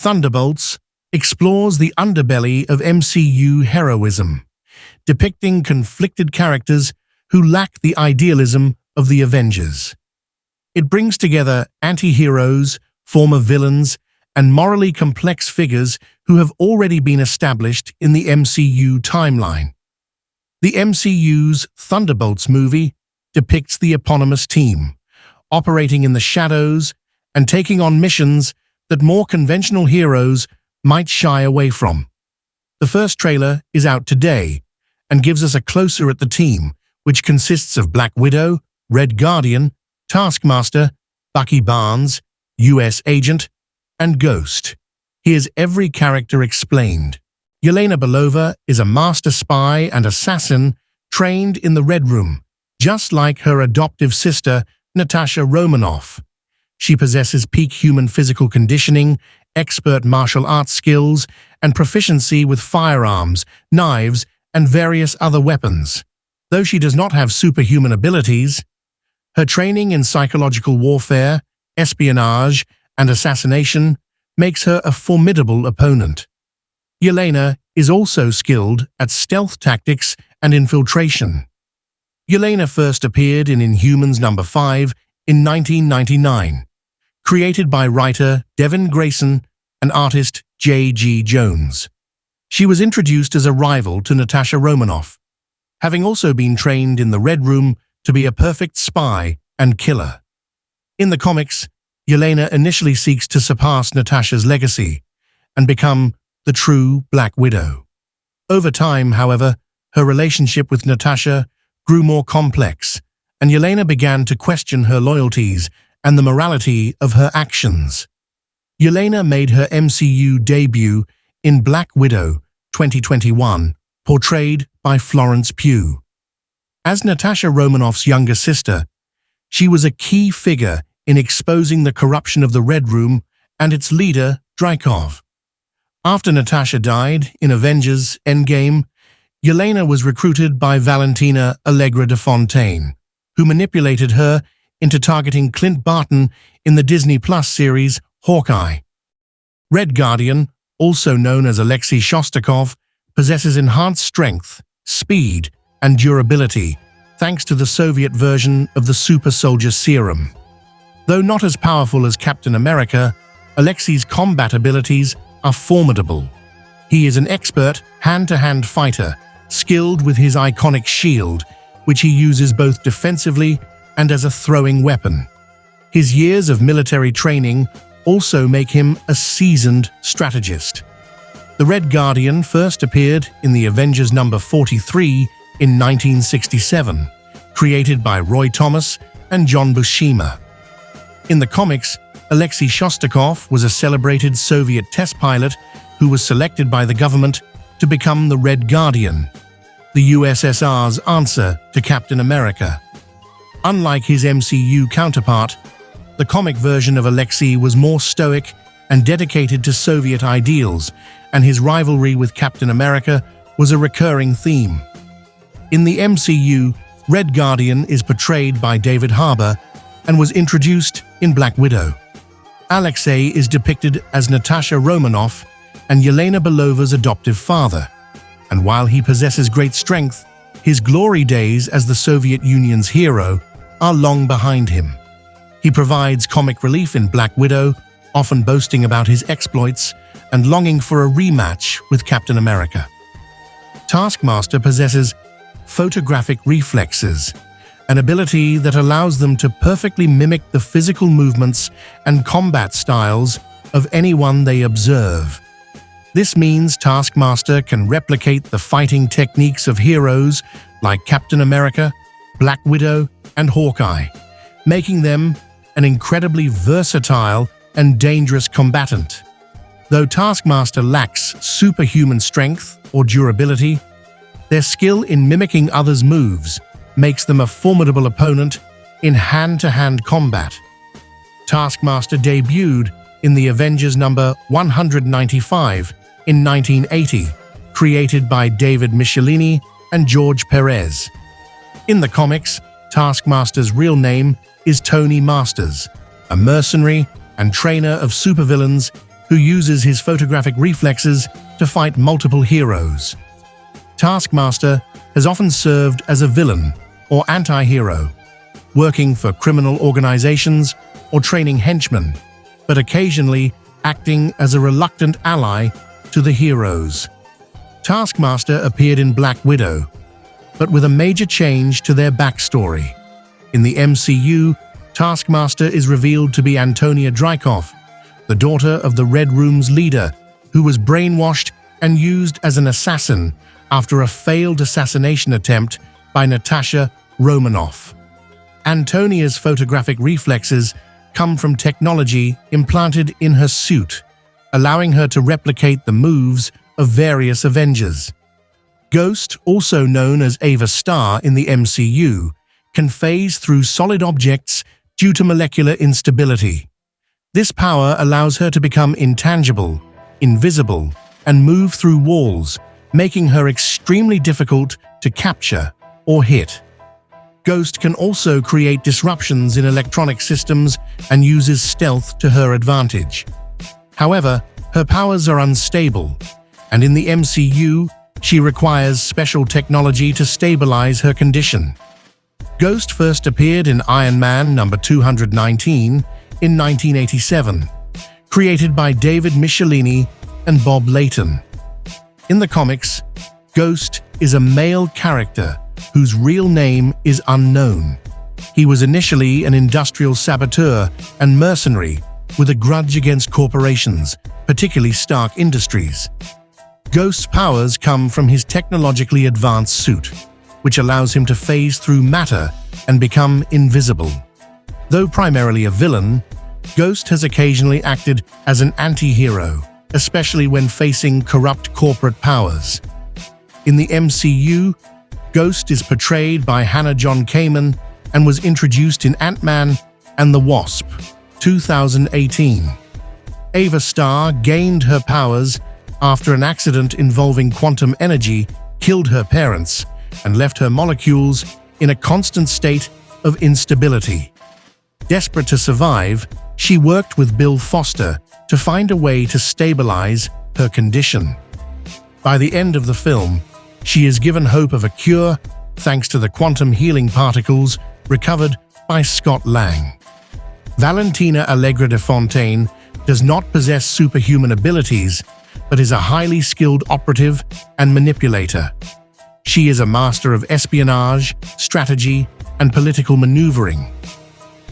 Thunderbolts explores the underbelly of MCU heroism, depicting conflicted characters who lack the idealism of the Avengers. It brings together anti-heroes, former villains, and morally complex figures who have already been established in the MCU timeline. The MCU's Thunderbolts movie depicts the eponymous team, operating in the shadows and taking on missions that more conventional heroes might shy away from. The first trailer is out today and gives us a closer at the team, which consists of Black Widow, Red Guardian, Taskmaster, Bucky Barnes, US Agent, and Ghost. Here's every character explained. Yelena Belova is a master spy and assassin trained in the Red Room, just like her adoptive sister, Natasha Romanoff. She possesses peak human physical conditioning, expert martial arts skills, and proficiency with firearms, knives, and various other weapons. Though she does not have superhuman abilities, her training in psychological warfare, espionage, and assassination makes her a formidable opponent. Yelena is also skilled at stealth tactics and infiltration. Yelena first appeared in Inhumans #5 in 1999, created by writer Devin Grayson and artist J.G. Jones. She was introduced as a rival to Natasha Romanoff, having also been trained in the Red Room to be a perfect spy and killer. In the comics, Yelena initially seeks to surpass Natasha's legacy and become the true Black Widow. Over time, however, her relationship with Natasha grew more complex, and Yelena began to question her loyalties and the morality of her actions. Yelena made her MCU debut in Black Widow 2021, portrayed by Florence Pugh. As Natasha Romanoff's younger sister, she was a key figure in exposing the corruption of the Red Room and its leader, Dreykov. After Natasha died in Avengers Endgame, Yelena was recruited by Valentina Allegra de Fontaine, who manipulated her into targeting Clint Barton in the Disney Plus series Hawkeye. Red Guardian, also known as Alexei Shostakov, possesses enhanced strength, speed, and durability thanks to the Soviet version of the Super Soldier Serum. Though not as powerful as Captain America, Alexei's combat abilities are formidable. He is an expert hand-to-hand fighter, skilled with his iconic shield, which he uses both defensively and as a throwing weapon. His years of military training also make him a seasoned strategist. The Red Guardian first appeared in the Avengers #43 in 1967, created by Roy Thomas and John Buscema. In the comics, Alexei Shostakov was a celebrated Soviet test pilot who was selected by the government to become the Red Guardian, the USSR's answer to Captain America. Unlike his MCU counterpart, the comic version of Alexei was more stoic and dedicated to Soviet ideals, and his rivalry with Captain America was a recurring theme. In the MCU, Red Guardian is portrayed by David Harbour and was introduced in Black Widow. Alexei is depicted as Natasha Romanoff and Yelena Belova's adoptive father, and while he possesses great strength, his glory days as the Soviet Union's hero are long behind him. He provides comic relief in Black Widow, often boasting about his exploits and longing for a rematch with Captain America. Taskmaster possesses photographic reflexes, an ability that allows them to perfectly mimic the physical movements and combat styles of anyone they observe. This means Taskmaster can replicate the fighting techniques of heroes like Captain America, Black Widow, and Hawkeye, making them an incredibly versatile and dangerous combatant. Though Taskmaster lacks superhuman strength or durability, their skill in mimicking others' moves makes them a formidable opponent in hand-to-hand combat. Taskmaster debuted in the Avengers #195 in 1980, created by David Michelinie and George Perez. In the comics, Taskmaster's real name is Tony Masters, a mercenary and trainer of supervillains who uses his photographic reflexes to fight multiple heroes. Taskmaster has often served as a villain or anti-hero, working for criminal organizations or training henchmen, but occasionally acting as a reluctant ally to the heroes. Taskmaster appeared in Black Widow, but with a major change to their backstory. In the MCU, Taskmaster is revealed to be Antonia Dreykov, the daughter of the Red Room's leader, who was brainwashed and used as an assassin after a failed assassination attempt by Natasha Romanoff. Antonia's photographic reflexes come from technology implanted in her suit, allowing her to replicate the moves of various Avengers. Ghost, also known as Ava Star in the MCU, can phase through solid objects due to molecular instability. This power allows her to become intangible, invisible, and move through walls, making her extremely difficult to capture or hit. Ghost can also create disruptions in electronic systems and uses stealth to her advantage. However, her powers are unstable, and in the MCU, she requires special technology to stabilize her condition. Ghost first appeared in Iron Man number 219 in 1987, created by David Michelini and Bob Layton. In the comics, Ghost is a male character whose real name is unknown. He was initially an industrial saboteur and mercenary with a grudge against corporations, particularly Stark Industries. Ghost's powers come from his technologically advanced suit, which allows him to phase through matter and become invisible. Though primarily a villain, Ghost has occasionally acted as an anti-hero, especially when facing corrupt corporate powers. In the MCU, Ghost is portrayed by Hannah John Kamen and was introduced in Ant-Man and the Wasp, 2018. Ava Star gained her powers after an accident involving quantum energy killed her parents and left her molecules in a constant state of instability. Desperate to survive, she worked with Bill Foster to find a way to stabilize her condition. By the end of the film, she is given hope of a cure thanks to the quantum healing particles recovered by Scott Lang. Valentina Allegra de Fontaine does not possess superhuman abilities, but is a highly skilled operative and manipulator. She is a master of espionage, strategy, and political maneuvering.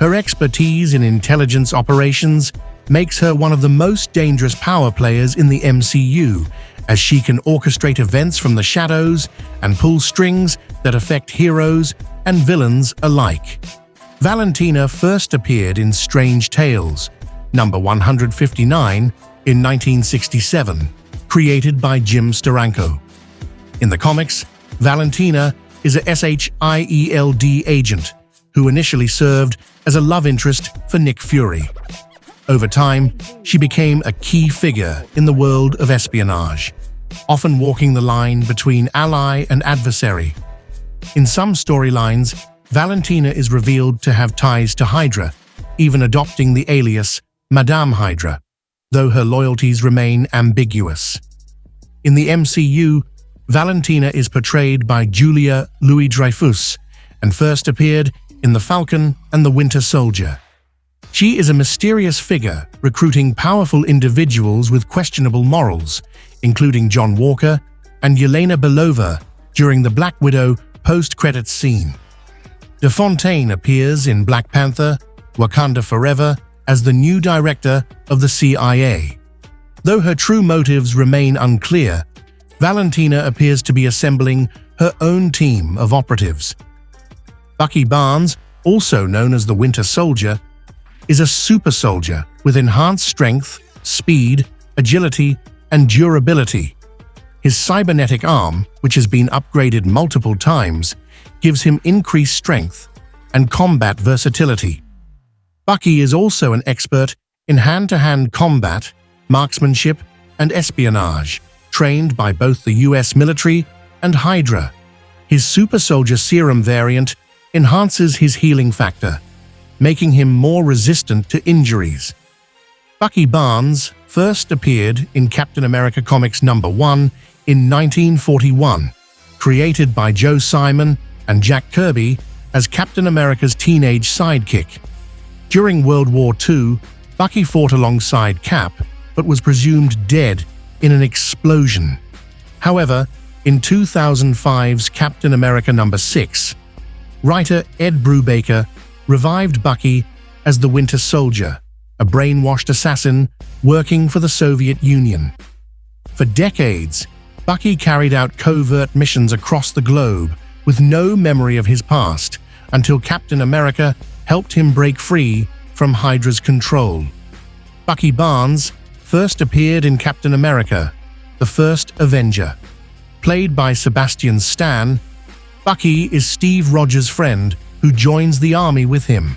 Her expertise in intelligence operations makes her one of the most dangerous power players in the MCU, as she can orchestrate events from the shadows and pull strings that affect heroes and villains alike. Valentina first appeared in Strange Tales, number 159, in 1967, created by Jim Steranko. In the comics, Valentina is a SHIELD agent who initially served as a love interest for Nick Fury. Over time, she became a key figure in the world of espionage, often walking the line between ally and adversary. In some storylines, Valentina is revealed to have ties to Hydra, even adopting the alias Madame Hydra, though her loyalties remain ambiguous. In the MCU, Valentina is portrayed by Julia Louis-Dreyfus and first appeared in The Falcon and the Winter Soldier. She is a mysterious figure recruiting powerful individuals with questionable morals, including John Walker and Yelena Belova during the Black Widow post-credits scene. De Fontaine appears in Black Panther: Wakanda Forever as the new director of the CIA. Though her true motives remain unclear, Valentina appears to be assembling her own team of operatives. Bucky Barnes, also known as the Winter Soldier, is a super soldier with enhanced strength, speed, agility, and durability. His cybernetic arm, which has been upgraded multiple times, gives him increased strength and combat versatility. Bucky is also an expert in hand-to-hand combat, marksmanship, and espionage, trained by both the US military and Hydra. His super soldier serum variant enhances his healing factor, making him more resistant to injuries. Bucky Barnes first appeared in Captain America Comics #1 in 1941, created by Joe Simon and Jack Kirby as Captain America's teenage sidekick. During World War II, Bucky fought alongside Cap, but was presumed dead in an explosion. However, in 2005's Captain America #6, writer Ed Brubaker revived Bucky as the Winter Soldier, a brainwashed assassin working for the Soviet Union. For decades, Bucky carried out covert missions across the globe with no memory of his past until Captain America helped him break free from Hydra's control. Bucky Barnes first appeared in Captain America, the First Avenger. Played by Sebastian Stan, Bucky is Steve Rogers' friend who joins the army with him.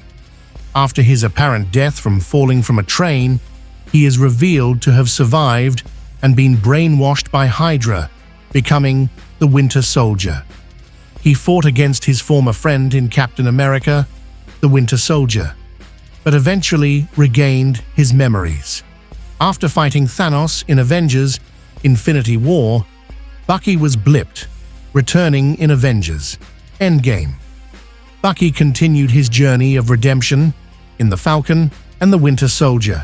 After his apparent death from falling from a train, he is revealed to have survived and been brainwashed by Hydra, becoming the Winter Soldier. He fought against his former friend in Captain America, the Winter Soldier, but eventually regained his memories. After fighting Thanos in Avengers: Infinity War, Bucky was blipped, returning in Avengers: Endgame. Bucky continued his journey of redemption in the Falcon and the Winter Soldier.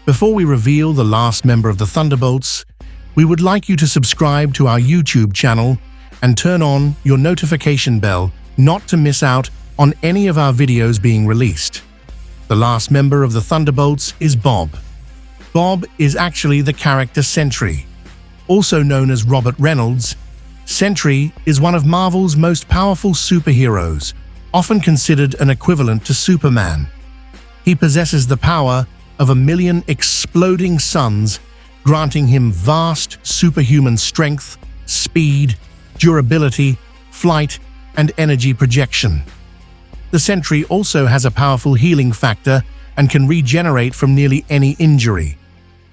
Before we reveal the last member of the Thunderbolts, we would like you to subscribe to our YouTube channel and turn on your notification bell not to miss out on any of our videos being released. The last member of the Thunderbolts is Bob. Bob is actually the character Sentry. Also known as Robert Reynolds, Sentry is one of Marvel's most powerful superheroes, often considered an equivalent to Superman. He possesses the power of 1,000,000 exploding suns, granting him vast superhuman strength, speed, durability, flight, and energy projection. The Sentry also has a powerful healing factor and can regenerate from nearly any injury.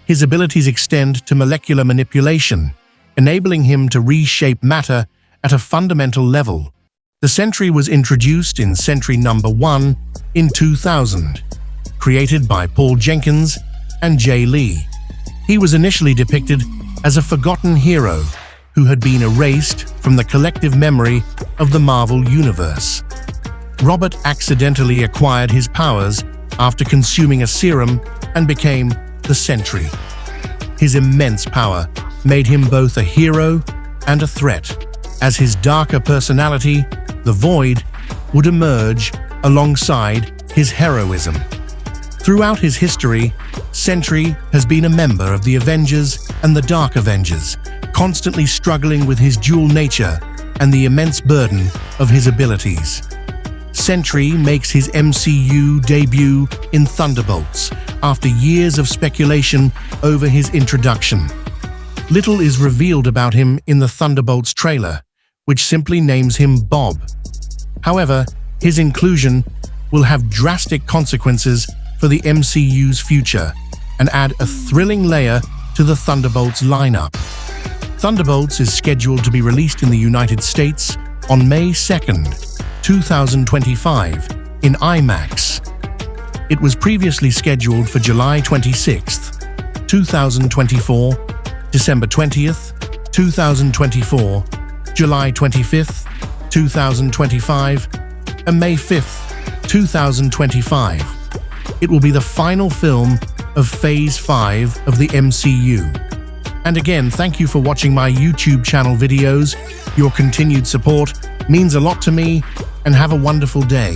His abilities extend to molecular manipulation, enabling him to reshape matter at a fundamental level. The Sentry was introduced in Sentry #1 in 2000, created by Paul Jenkins and Jay Lee. He was initially depicted as a forgotten hero who had been erased from the collective memory of the Marvel Universe. Robert accidentally acquired his powers after consuming a serum and became the Sentry. His immense power made him both a hero and a threat, as his darker personality, the Void, would emerge alongside his heroism. Throughout his history, Sentry has been a member of the Avengers and the Dark Avengers, constantly struggling with his dual nature and the immense burden of his abilities. Sentry makes his MCU debut in Thunderbolts after years of speculation over his introduction. Little is revealed about him in the Thunderbolts trailer, which simply names him Bob. However, his inclusion will have drastic consequences for the MCU's future and add a thrilling layer to the Thunderbolts lineup. Thunderbolts is scheduled to be released in the United States on May 2nd, 2025 in IMAX. It was previously scheduled for July 26th, 2024, December 20th, 2024, July 25th, 2025, and May 5th, 2025. It will be the final film of Phase 5 of the MCU. And again, thank you for watching my YouTube channel videos. Your continued support means a lot to me, and have a wonderful day.